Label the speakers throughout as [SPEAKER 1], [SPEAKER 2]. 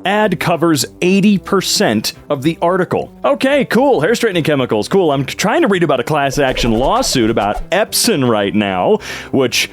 [SPEAKER 1] ad covers 80% of the article. Okay, cool. Hair straightening chemicals. Cool. I'm trying to read about a class action lawsuit about Epson right now, which,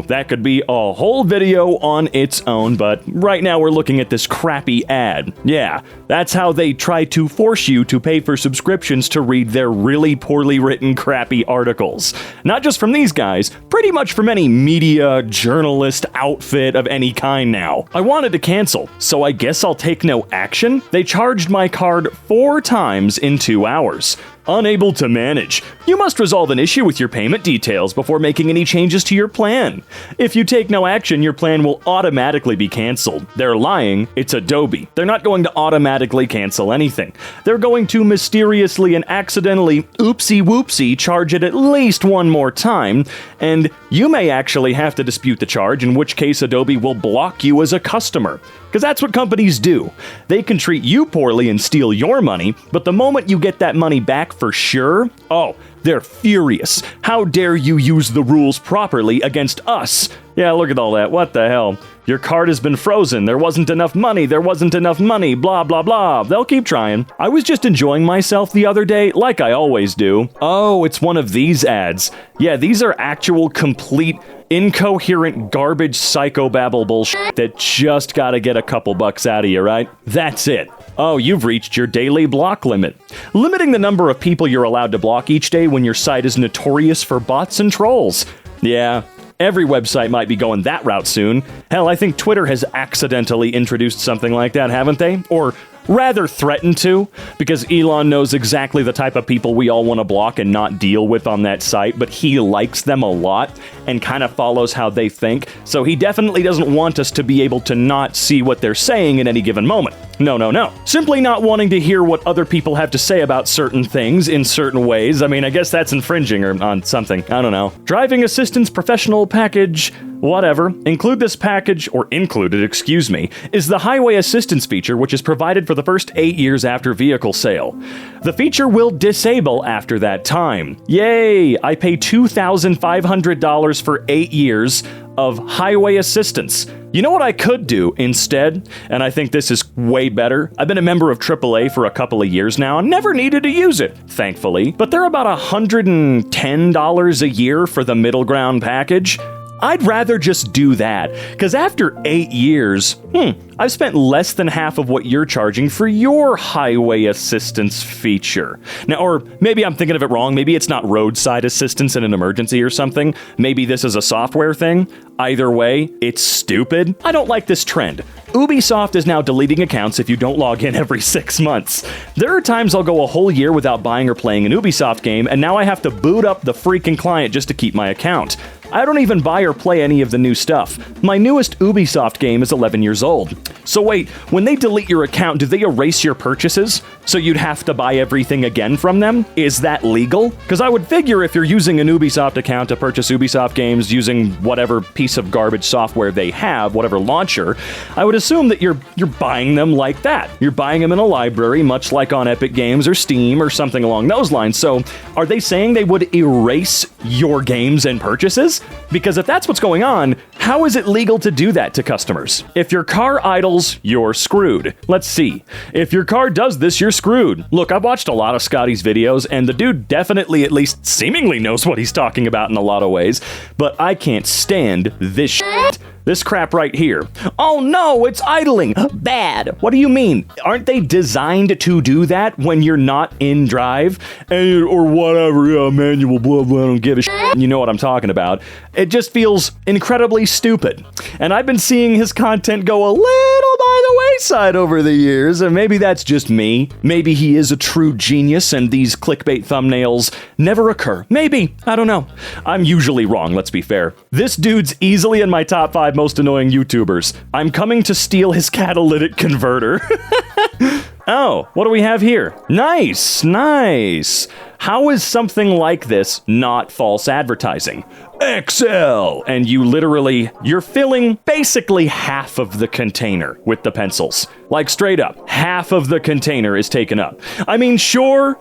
[SPEAKER 1] that could be a whole video on its own, but right now we're looking at this crappy ad. Yeah, that's how they try to force you to pay for subscriptions to read their really poorly written crappy articles. Not just from these guys, pretty much from any media, journalist, outfit of any kind now. I wanted to cancel, so I guess I'll take no action? They charged my card 4 times in 2 hours. Unable to manage. You must resolve an issue with your payment details before making any changes to your plan. If you take no action, your plan will automatically be canceled. They're lying. It's Adobe. They're not going to automatically cancel anything. They're going to mysteriously and accidentally oopsie-whoopsie charge it at least one more time, and you may actually have to dispute the charge, in which case Adobe will block you as a customer. Because that's what companies do. They can treat you poorly and steal your money, but the moment you get that money back for sure, they're furious. How dare you use the rules properly against us? Yeah, look at all that. What the hell? Your card has been frozen. There wasn't enough money. Blah, blah, blah. They'll keep trying. I was just enjoying myself the other day, like I always do. Oh, it's one of these ads. Yeah, these are actual complete incoherent garbage psychobabble bullshit that just gotta get a couple bucks out of you, right? That's it. Oh, you've reached your daily block limit. Limiting the number of people you're allowed to block each day when your site is notorious for bots and trolls. Yeah, every website might be going that route soon. Hell, I think Twitter has accidentally introduced something like that, haven't they? Or rather threatened to, because Elon knows exactly the type of people we all want to block and not deal with on that site, but he likes them a lot and kind of follows how they think, so he definitely doesn't want us to be able to not see what they're saying in any given moment. No. Simply not wanting to hear what other people have to say about certain things in certain ways. I mean, I guess that's infringing on something. I don't know. Driving assistance professional package, whatever. Included, is the highway assistance feature, which is provided for the first 8 years after vehicle sale. The feature will disable after that time. Yay! I pay $2,500 for 8 years of highway assistance. You know what I could do instead? And I think this is way better. I've been a member of AAA for a couple of years now and never needed to use it, thankfully. But they're about $110 a year for the middle ground package. I'd rather just do that, because after 8 years, I've spent less than half of what you're charging for your highway assistance feature. Now, or maybe I'm thinking of it wrong. Maybe it's not roadside assistance in an emergency or something. Maybe this is a software thing. Either way, it's stupid. I don't like this trend. Ubisoft is now deleting accounts if you don't log in every 6 months. There are times I'll go a whole year without buying or playing an Ubisoft game, and now I have to boot up the freaking client just to keep my account. I don't even buy or play any of the new stuff. My newest Ubisoft game is 11 years old. So wait, when they delete your account, do they erase your purchases? So you'd have to buy everything again from them? Is that legal? Because I would figure if you're using an Ubisoft account to purchase Ubisoft games using whatever piece of garbage software they have, whatever launcher, I would assume that you're buying them like that. You're buying them in a library, much like on Epic Games or Steam or something along those lines. So are they saying they would erase your games and purchases? Because if that's what's going on, how is it legal to do that to customers? If your car idles, you're screwed. Let's see. If your car does this, you're screwed. Look, I've watched a lot of Scotty's videos, and the dude definitely, at least seemingly, knows what he's talking about in a lot of ways, but I can't stand this shit. This crap right here. Oh no, it's idling. Bad. What do you mean? Aren't they designed to do that when you're not in drive? Or whatever, manual, blah, blah, I don't give a shit. You know what I'm talking about. It just feels incredibly stupid. And I've been seeing his content go a little by the wayside over the years, and maybe that's just me. Maybe he is a true genius and these clickbait thumbnails never occur. Maybe. I don't know. I'm usually wrong, let's be fair. This dude's easily in my top 5 most annoying YouTubers. I'm coming to steal his catalytic converter. Oh, what do we have here? Nice. How is something like this not false advertising? Excel! And you're filling basically half of the container with the pencils. Like straight up, half of the container is taken up. I mean, sure,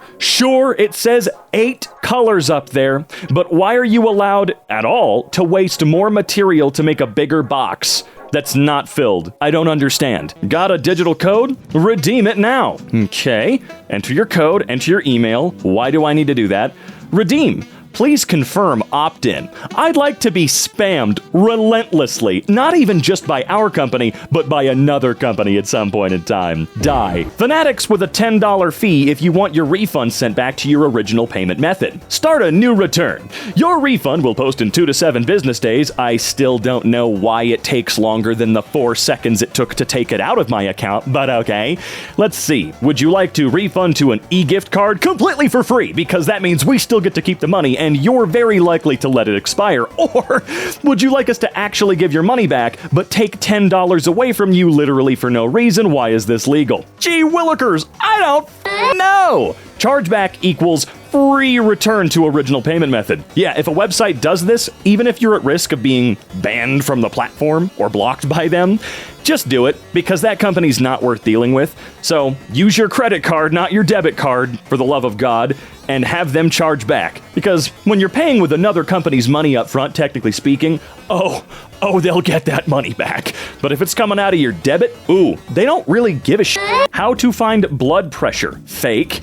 [SPEAKER 1] it says 8 colors up there, but why are you allowed at all to waste more material to make a bigger box? that's not filled. I don't understand. Got a digital code? Redeem it now. Okay. Enter your code, enter your email. Why do I need to do that? Redeem. Please confirm opt-in. I'd like to be spammed relentlessly, not even just by our company, but by another company at some point in time. Die. Fanatics with a $10 fee if you want your refund sent back to your original payment method. Start a new return. Your refund will post in 2 to 7 business days. I still don't know why it takes longer than the 4 seconds it took to take it out of my account, but okay. Let's see. Would you like to refund to an e-gift card completely for free? Because that means we still get to keep the money and you're very likely to let it expire. Or would you like us to actually give your money back, but take $10 away from you literally for no reason? Why is this legal? Gee willikers, I don't know! Chargeback equals free return to original payment method. Yeah, if a website does this, even if you're at risk of being banned from the platform or blocked by them, just do it, because that company's not worth dealing with. So use your credit card, not your debit card, for the love of God, and have them charge back. Because when you're paying with another company's money up front, technically speaking, they'll get that money back. But if it's coming out of your debit, they don't really give a shit. How to find blood pressure. Fake,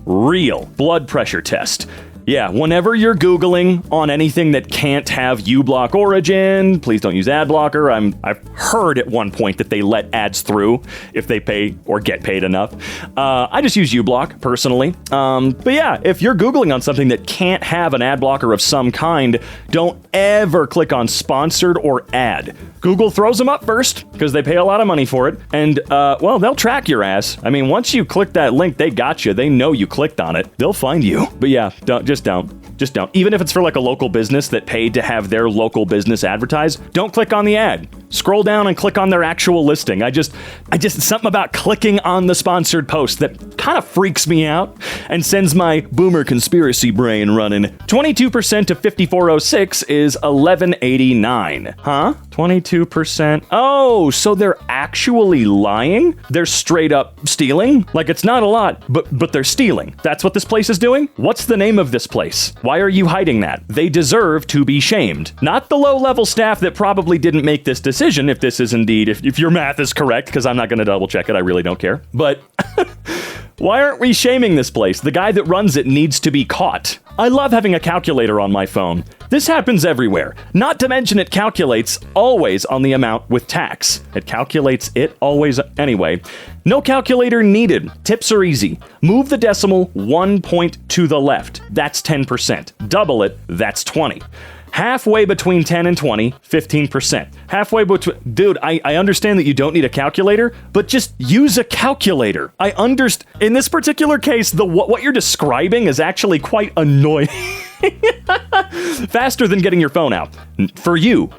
[SPEAKER 1] real blood pressure test. Yeah, whenever you're Googling on anything that can't have uBlock origin, please don't use ad blocker. I've heard at one point that they let ads through if they pay or get paid enough. I just use uBlock personally. But yeah, if you're Googling on something that can't have an ad blocker of some kind, don't ever click on sponsored or ad. Google throws them up first because they pay a lot of money for it. And, they'll track your ass. I mean, once you click that link, they got you. They know you clicked on it. They'll find you. But yeah, just don't. Even if it's for like a local business that paid to have their local business advertise, don't click on the ad. Scroll down and click on their actual listing. I just something about clicking on the sponsored post that kind of freaks me out and sends my boomer conspiracy brain running. 22% of 5406 is 1189. Huh? 22%. Oh, so they're actually lying? They're straight up stealing? Like, it's not a lot, but they're stealing. That's what this place is doing? What's the name of this place? Why are you hiding that? They deserve to be shamed. Not the low-level staff that probably didn't make this decision, if this is indeed, if your math is correct, because I'm not going to double check it, I really don't care. But why aren't we shaming this place? The guy that runs it needs to be caught. I love having a calculator on my phone. This happens everywhere. Not to mention it calculates always on the amount with tax. It calculates it always anyway. No calculator needed. Tips are easy. Move the decimal 1 point to the left. That's 10%. Double it, that's 20. Halfway between 10 and 20, 15%. Halfway between... Dude, I understand that you don't need a calculator, but just use a calculator. I understand... In this particular case, what you're describing is actually quite annoying. Faster than getting your phone out. For you,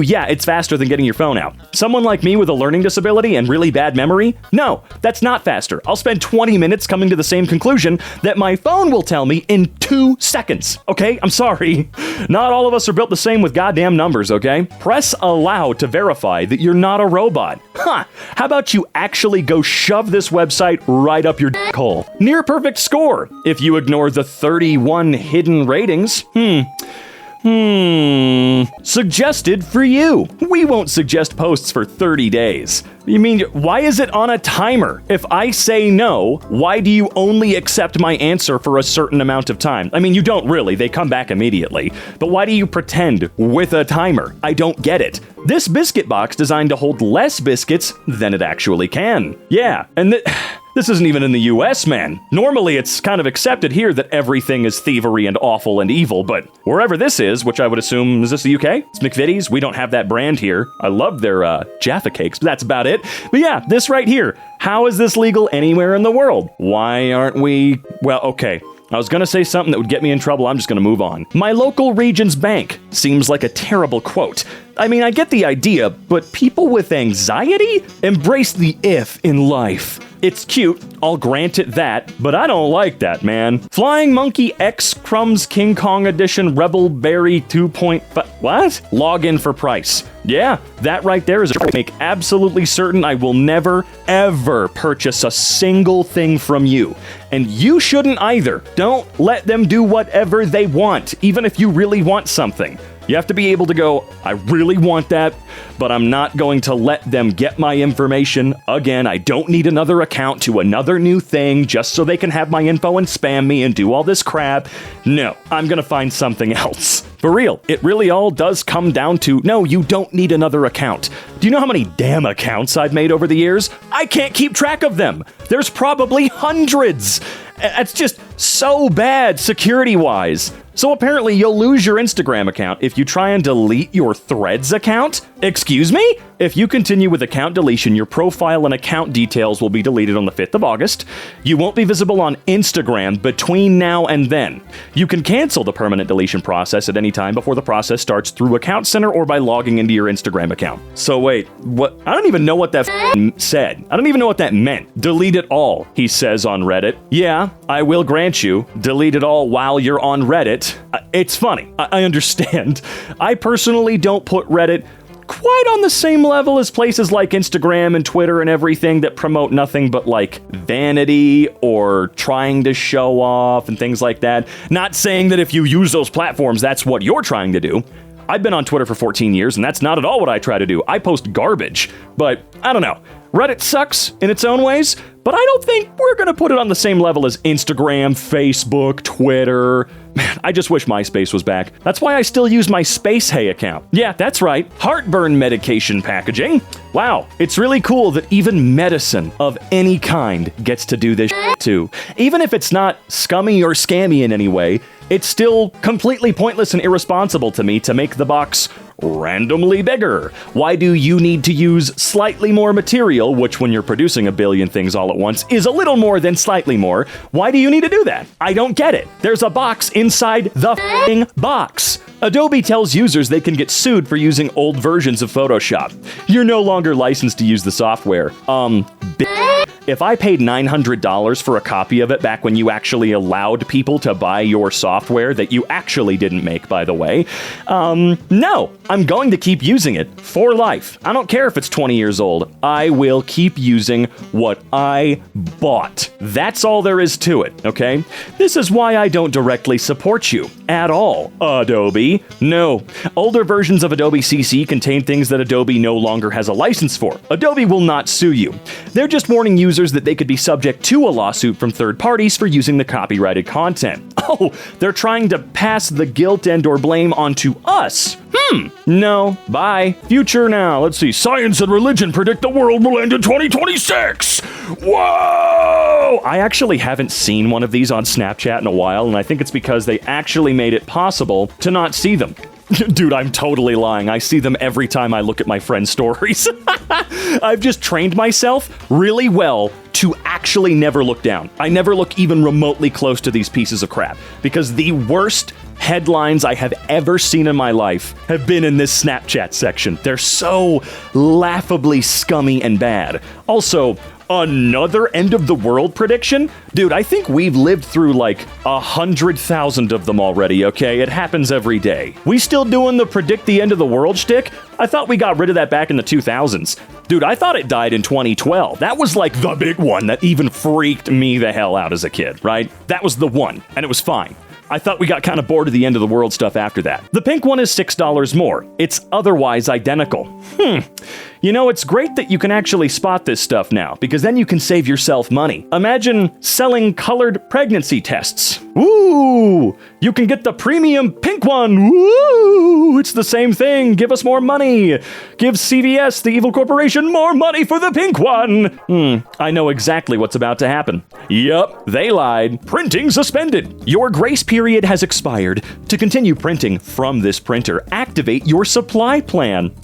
[SPEAKER 1] yeah, it's faster than getting your phone out. Someone like me with a learning disability and really bad memory? No, that's not faster. I'll spend 20 minutes coming to the same conclusion that my phone will tell me in 2 seconds. Okay? I'm sorry. Not all of us are built the same with goddamn numbers, okay? Press allow to verify that you're not a robot. Huh. How about you actually go shove this website right up your hole? Near perfect score if you ignore the 31 hidden ratings. Suggested for you. We won't suggest posts for 30 days. You mean, why is it on a timer? If I say no, why do you only accept my answer for a certain amount of time? I mean, you don't really. They come back immediately. But why do you pretend with a timer? I don't get it. This biscuit box designed to hold less biscuits than it actually can. Yeah, and this isn't even in the US, man. Normally, it's kind of accepted here that everything is thievery and awful and evil, but wherever this is, which I would assume, is this the UK? It's McVitie's. We don't have that brand here. I love their Jaffa cakes, but that's about it. But yeah, this right here. How is this legal anywhere in the world? Why aren't we... Well, okay. I was going to say something that would get me in trouble. I'm just going to move on. My local region's bank seems like a terrible quote. I mean, I get the idea, but people with anxiety embrace the if in life. It's cute, I'll grant it that, but I don't like that, man. Flying Monkey X Crumbs King Kong Edition Rebel Berry 2.5... What? Login for price. Yeah, that right there is a make absolutely certain I will never, ever purchase a single thing from you. And you shouldn't either. Don't let them do whatever they want, even if you really want something. You have to be able to go, I really want that, but I'm not going to let them get my information. Again, I don't need another account to another new thing just so they can have my info and spam me and do all this crap. No, I'm going to find something else. For real, it really all does come down to, no, you don't need another account. Do you know how many damn accounts I've made over the years? I can't keep track of them. There's probably hundreds. It's just so bad security-wise. So apparently you'll lose your Instagram account if you try and delete your Threads account? Excuse me? If you continue with account deletion, your profile and account details will be deleted on the 5th of August. You won't be visible on Instagram between now and then. You can cancel the permanent deletion process at any time before the process starts through Account Center or by logging into your Instagram account. So wait, what? I don't even know what that said. I don't even know what that meant. Delete it all, he says on Reddit. Yeah, I will grant you, delete it all while you're on Reddit. It's funny. I understand. I personally don't put Reddit quite on the same level as places like Instagram and Twitter and everything that promote nothing but like vanity or trying to show off and things like that. Not saying that if you use those platforms, that's what you're trying to do. I've been on Twitter for 14 years, and that's not at all what I try to do. I post garbage, but I don't know. Reddit sucks in its own ways, but I don't think we're going to put it on the same level as Instagram, Facebook, Twitter. Man, I just wish MySpace was back. That's why I still use my Space Hay account. Yeah, that's right. Heartburn medication packaging. Wow, it's really cool that even medicine of any kind gets to do this too. Even if it's not scummy or scammy in any way, it's still completely pointless and irresponsible to me to make the box randomly bigger. Why do you need to use slightly more material, which when you're producing a billion things all at once is a little more than slightly more? Why do you need to do that? I don't get it. There's a box inside the f***ing box. Adobe tells users they can get sued for using old versions of Photoshop. You're no longer licensed to use the software. If I paid $900 for a copy of it back when you actually allowed people to buy your software that you actually didn't make, by the way, no, I'm going to keep using it for life. I don't care if it's 20 years old. I will keep using what I bought. That's all there is to it, okay? This is why I don't directly support you at all, Adobe. No. Older versions of Adobe CC contain things that Adobe no longer has a license for. Adobe will not sue you. They're just warning users that they could be subject to a lawsuit from third parties for using the copyrighted content. Oh, they're trying to pass the guilt and/or blame onto us. No. Bye. Future now. Let's see. Science and religion predict the world will end in 2026. Whoa! I actually haven't seen one of these on Snapchat in a while, and I think it's because they actually made it possible to not see them. Dude, I'm totally lying. I see them every time I look at my friends' stories. I've just trained myself really well to actually never look down. I never look even remotely close to these pieces of crap, because the worst headlines I have ever seen in my life have been in this Snapchat section. They're so laughably scummy and bad. Also, another end of the world prediction? Dude, I think we've lived through like 100,000 of them already, okay? It happens every day. We still doing the predict the end of the world shtick? I thought we got rid of that back in the 2000s. Dude, I thought it died in 2012. That was like the big one that even freaked me the hell out as a kid, right? That was the one, and it was fine. I thought we got kind of bored of the end of the world stuff after that. The pink one is $6 more. It's otherwise identical. You know, it's great that you can actually spot this stuff now, because then you can save yourself money. Imagine selling colored pregnancy tests. Woo! You can get the premium pink one. Woo! It's the same thing. Give us more money. Give CVS, the evil corporation, more money for the pink one. I know exactly what's about to happen. Yup, they lied. Printing suspended. Your grace period has expired. To continue printing from this printer, activate your supply plan.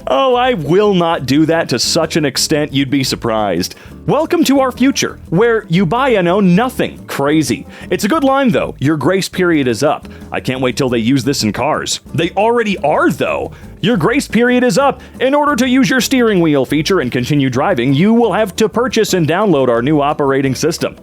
[SPEAKER 1] Oh, I will not do that to such an extent you'd be surprised. Welcome to our future, where you buy and own nothing. Crazy. It's a good line, though. Your grace period is up. I can't wait till they use this in cars. They already are, though. Your grace period is up. In order to use your steering wheel feature and continue driving, you will have to purchase and download our new operating system.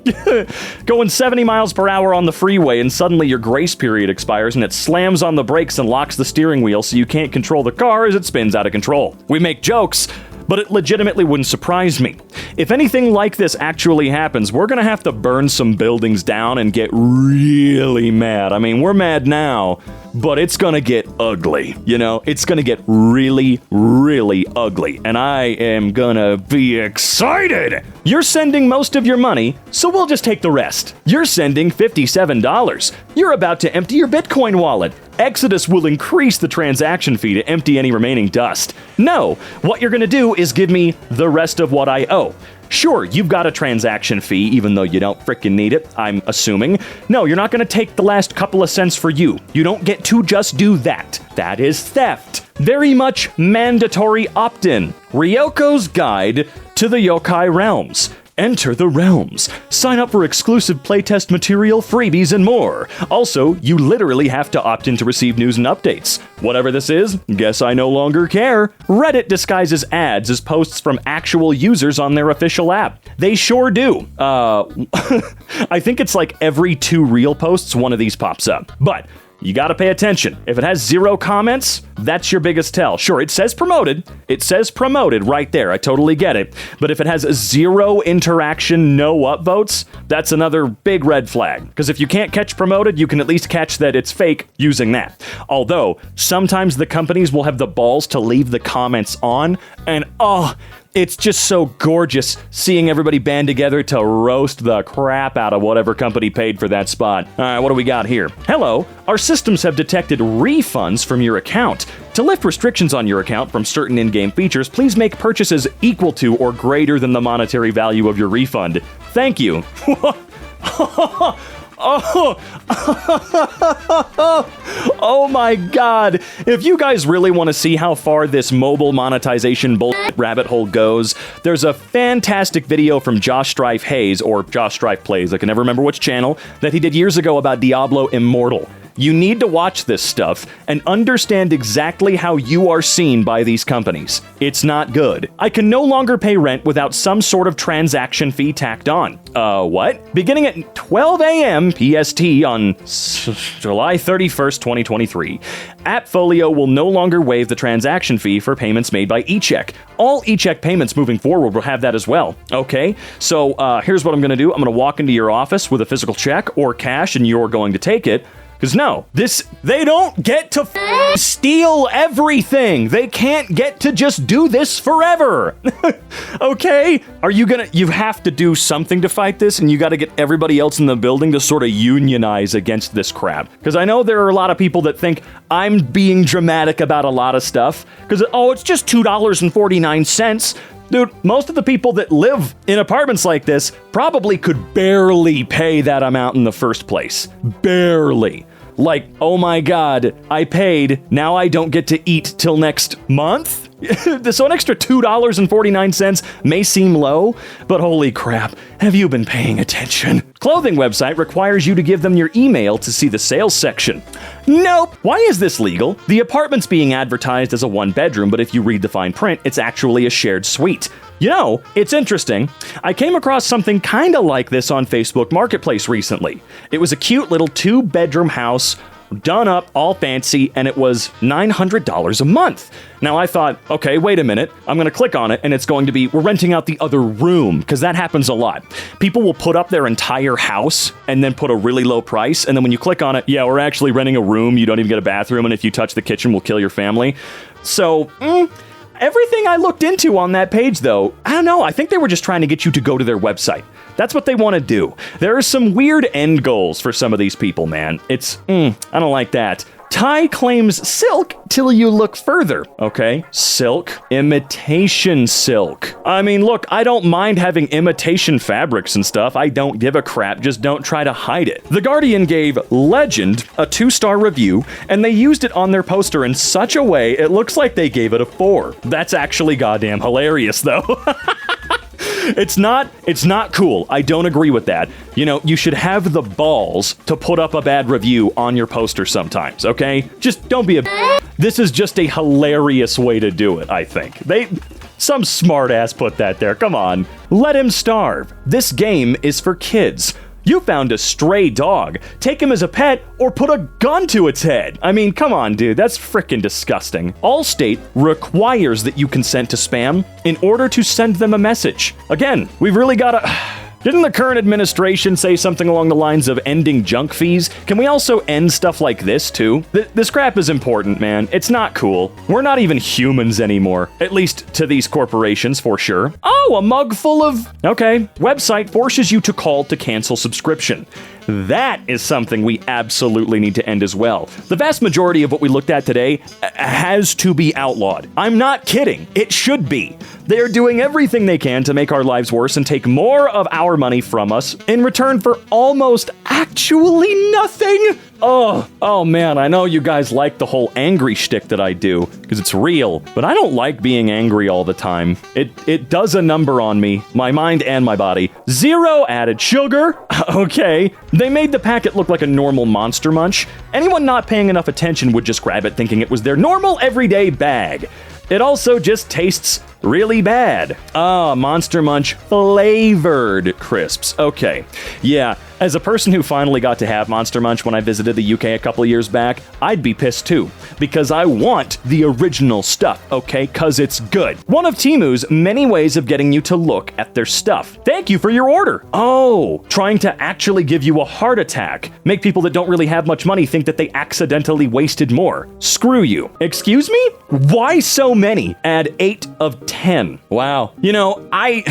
[SPEAKER 1] Going 70 miles per hour on the freeway, and suddenly your grace period expires and it slams on the brakes and locks the steering wheel so you can't control the car as it spins out of control. We make jokes, but it legitimately wouldn't surprise me. if anything like this actually happens, we're gonna have to burn some buildings down and get really mad. I mean, we're mad now, but it's gonna get ugly, you know? It's gonna get really, really ugly, and I am gonna be excited! You're sending most of your money, so we'll just take the rest. You're sending $57. You're about to empty your Bitcoin wallet. Exodus will increase the transaction fee to empty any remaining dust. No, what you're gonna do is give me the rest of what I owe. Sure, you've got a transaction fee, even though you don't frickin' need it, I'm assuming. No, you're not gonna take the last couple of cents for you. You don't get to just do that. That is theft. Very much mandatory opt-in. Ryoko's Guide to the Yokai Realms. Enter the realms. Sign up for exclusive playtest material, freebies, and more. Also, you literally have to opt in to receive news and updates. Whatever this is, guess I no longer care. Reddit disguises ads as posts from actual users on their official app. They sure do. I think it's like every 2 real posts, one of these pops up. But you gotta pay attention. If it has 0 comments, that's your biggest tell. Sure, it says promoted. It says promoted right there. I totally get it. But if it has 0 interaction, no upvotes, that's another big red flag. Because if you can't catch promoted, you can at least catch that it's fake using that. Although, sometimes the companies will have the balls to leave the comments on, and it's just so gorgeous seeing everybody band together to roast the crap out of whatever company paid for that spot. All right, what do we got here? Hello, our systems have detected refunds from your account. To lift restrictions on your account from certain in-game features, please make purchases equal to or greater than the monetary value of your refund. Thank you. Oh my god. If you guys really want to see how far this mobile monetization bullshit rabbit hole goes, there's a fantastic video from Josh Strife Hayes, or Josh Strife Plays, I can never remember which channel, that he did years ago about Diablo Immortal. You need to watch this stuff and understand exactly how you are seen by these companies. It's not good. I can no longer pay rent without some sort of transaction fee tacked on. What? Beginning at 12 a.m. PST on July 31st, 2023, Appfolio will no longer waive the transaction fee for payments made by eCheck. All eCheck payments moving forward will have that as well. Okay, so here's what I'm going to do. I'm going to walk into your office with a physical check or cash, and you're going to take it. Because no, they don't get to steal everything. They can't get to just do this forever. Okay? You have to do something to fight this, and you got to get everybody else in the building to sort of unionize against this crap. Because I know there are a lot of people that think I'm being dramatic about a lot of stuff. Because, it's just $2.49. Dude, most of the people that live in apartments like this probably could barely pay that amount in the first place. Barely. Like, oh my god, I paid, now I don't get to eat till next month? So an extra $2.49 may seem low, but holy crap, have you been paying attention? Clothing website requires you to give them your email to see the sales section. Nope! Why is this legal? The apartment's being advertised as a 1-bedroom, but if you read the fine print, it's actually a shared suite. You know, it's interesting. I came across something kinda like this on Facebook Marketplace recently. It was a cute little 2-bedroom house, done up, all fancy, and it was $900 a month. Now I thought, okay, wait a minute, I'm gonna click on it, and it's going to be, we're renting out the other room, because that happens a lot. People will put up their entire house, and then put a really low price, and then when you click on it, yeah, we're actually renting a room, you don't even get a bathroom, and if you touch the kitchen, we'll kill your family. So, everything I looked into on that page, though, I don't know, I think they were just trying to get you to go to their website. That's what they want to do. There are some weird end goals for some of these people, man. I don't like that. Ty claims silk till you look further. Okay, silk, imitation silk. I mean, look, I don't mind having imitation fabrics and stuff. I don't give a crap, just don't try to hide it. The Guardian gave Legend a 2-star review, and they used it on their poster in such a way it looks like they gave it a 4. That's actually goddamn hilarious, though. It's not cool. I don't agree with that. You know, you should have the balls to put up a bad review on your poster sometimes, okay? Just don't be This is just a hilarious way to do it, I think. Some smartass put that there, come on. Let him starve. This game is for kids. You found a stray dog. Take him as a pet or put a gun to its head. I mean, come on, dude. That's freaking disgusting. Allstate requires that you consent to spam in order to send them a message. Again, we've really got to... Didn't the current administration say something along the lines of ending junk fees? Can we also end stuff like this, too? This crap is important, man. It's not cool. We're not even humans anymore. At least to these corporations, for sure. Oh, a mug full of... Okay. Website forces you to call to cancel subscription. That is something we absolutely need to end as well. The vast majority of what we looked at today has to be outlawed. I'm not kidding. It should be. They are doing everything they can to make our lives worse and take more of our money from us in return for almost actually nothing. Oh man, I know you guys like the whole angry shtick that I do, because it's real, but I don't like being angry all the time. It does a number on me, my mind and my body. 0 added sugar. Okay. They made the packet look like a normal Monster Munch. Anyone not paying enough attention would just grab it thinking it was their normal everyday bag. It also just tastes really bad. Monster Munch flavored crisps. Okay. Yeah, as a person who finally got to have Monster Munch when I visited the UK a couple of years back, I'd be pissed too, because I want the original stuff, okay? Cause it's good. One of Temu's many ways of getting you to look at their stuff. Thank you for your order. Oh, trying to actually give you a heart attack. Make people that don't really have much money think that they accidentally wasted more. Screw you. Excuse me? Why so many? Add 8 of 10. Wow. You know, I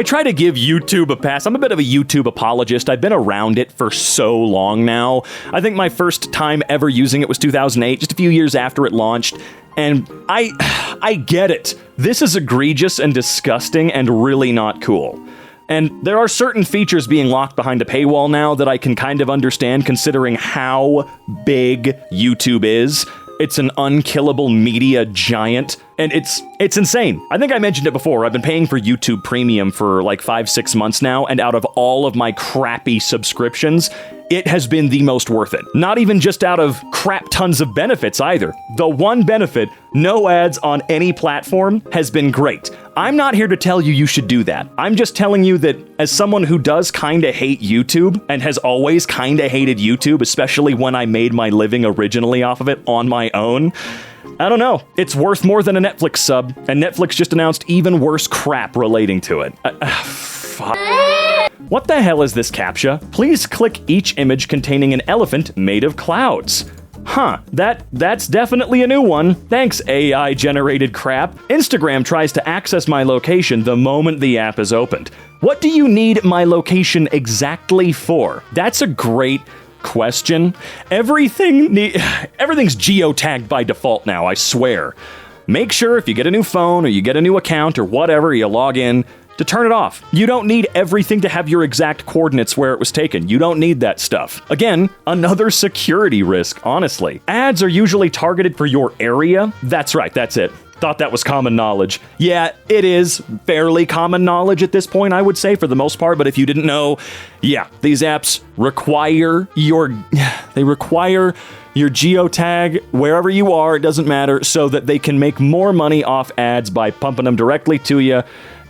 [SPEAKER 1] try to give YouTube a pass. I'm a bit of a YouTube apologist. I've been around it for so long now. I think my first time ever using it was 2008, just a few years after it launched. And I get it. This is egregious and disgusting and really not cool. And there are certain features being locked behind a paywall now that I can kind of understand considering how big YouTube is. It's an unkillable media giant, and it's insane. I think I mentioned it before. I've been paying for YouTube Premium for like 5-6 months now, and out of all of my crappy subscriptions, it has been the most worth it. Not even just out of crap tons of benefits either. The one benefit, no ads on any platform, has been great. I'm not here to tell you you should do that. I'm just telling you that as someone who does kinda hate YouTube, and has always kinda hated YouTube, especially when I made my living originally off of it on my own, I don't know. It's worth more than a Netflix sub, and Netflix just announced even worse crap relating to it. Fuck. What the hell is this CAPTCHA? Please click each image containing an elephant made of clouds. Huh, that's definitely a new one. Thanks, AI-generated crap. Instagram tries to access my location the moment the app is opened. What do you need my location exactly for? That's a great question. Everything's geotagged by default now, I swear. Make sure if you get a new phone or you get a new account or whatever, you log in, to turn it off. You don't need everything to have your exact coordinates where it was taken. You don't need that stuff. Again, another security risk, honestly. Ads are usually targeted for your area. That's right, that's it. Thought that was common knowledge. Yeah, it is fairly common knowledge at this point, I would say, for the most part, but if you didn't know, yeah, these apps require your geotag wherever you are, it doesn't matter, so that they can make more money off ads by pumping them directly to you.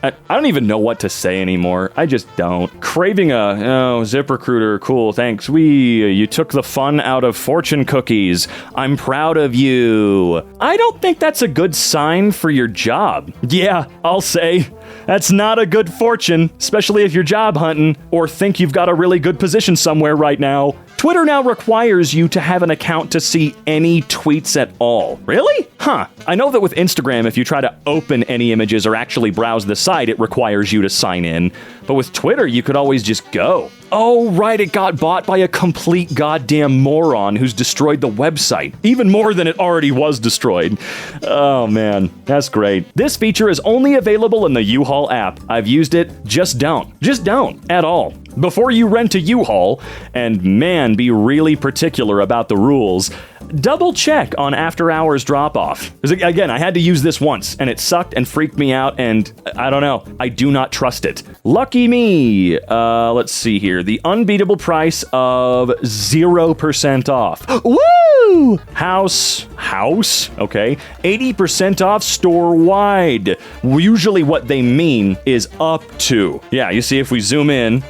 [SPEAKER 1] I don't even know what to say anymore. I just don't. Craving ZipRecruiter, cool, thanks. You took the fun out of fortune cookies. I'm proud of you. I don't think that's a good sign for your job. Yeah, I'll say. That's not a good fortune, especially if you're job hunting or think you've got a really good position somewhere right now. Twitter now requires you to have an account to see any tweets at all. Really? Huh. I know that with Instagram, if you try to open any images or actually browse the site, it requires you to sign in. But with Twitter, you could always just go. Oh, right, it got bought by a complete goddamn moron who's destroyed the website. Even more than it already was destroyed. Oh, man. That's great. This feature is only available in the U-Haul app. I've used it. Just don't. Just don't. At all. Before you rent a U-Haul, and man, be really particular about the rules, double check on after hours drop off. Again, I had to use this once and it sucked and freaked me out, and I don't know. I do not trust it. Lucky me. Let's see here. The unbeatable price of 0% off. Woo! House. Okay. 80% off store-wide. Usually what they mean is up to. Yeah, you see if we zoom in,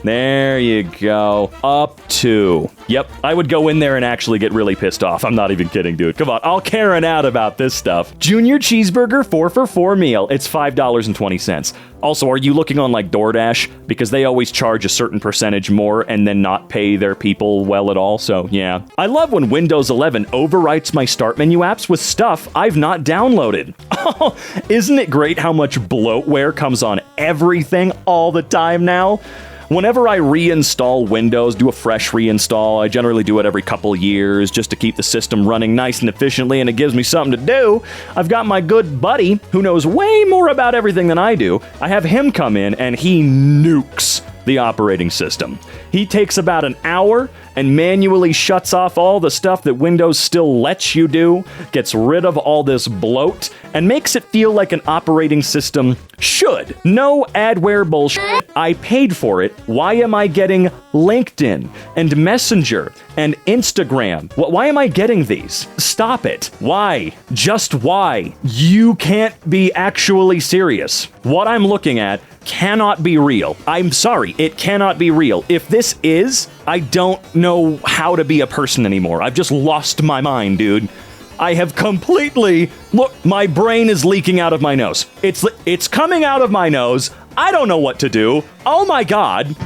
[SPEAKER 1] there you go. Up to. Yep, I would go in there and actually get really pissed off. I'm not even kidding, dude. Come on, I'll Karen out about this stuff. Junior cheeseburger 4 for $4 meal. It's $5.20. Also, are you looking on like DoorDash? Because they always charge a certain percentage more and then not pay their people well at all, so yeah. I love when Windows 11 overwrites my start menu apps with stuff I've not downloaded. Oh, isn't it great how much bloatware comes on everything all the time now? Whenever I reinstall Windows, do a fresh reinstall, I generally do it every couple years just to keep the system running nice and efficiently, and it gives me something to do. I've got my good buddy who knows way more about everything than I do. I have him come in and he nukes the operating system. He takes about an hour and manually shuts off all the stuff that Windows still lets you do, gets rid of all this bloat, and makes it feel like an operating system should. No adware bullshit. I paid for it. Why am I getting LinkedIn and Messenger and Instagram? Why am I getting these? Stop it. Why? Just why? You can't be actually serious. What I'm looking at cannot be real. I'm sorry, it cannot be real. If this is, I don't know how to be a person anymore. I've just lost my mind, dude. I have completely... Look, my brain is leaking out of my nose. It's coming out of my nose. I don't know what to do. Oh my god.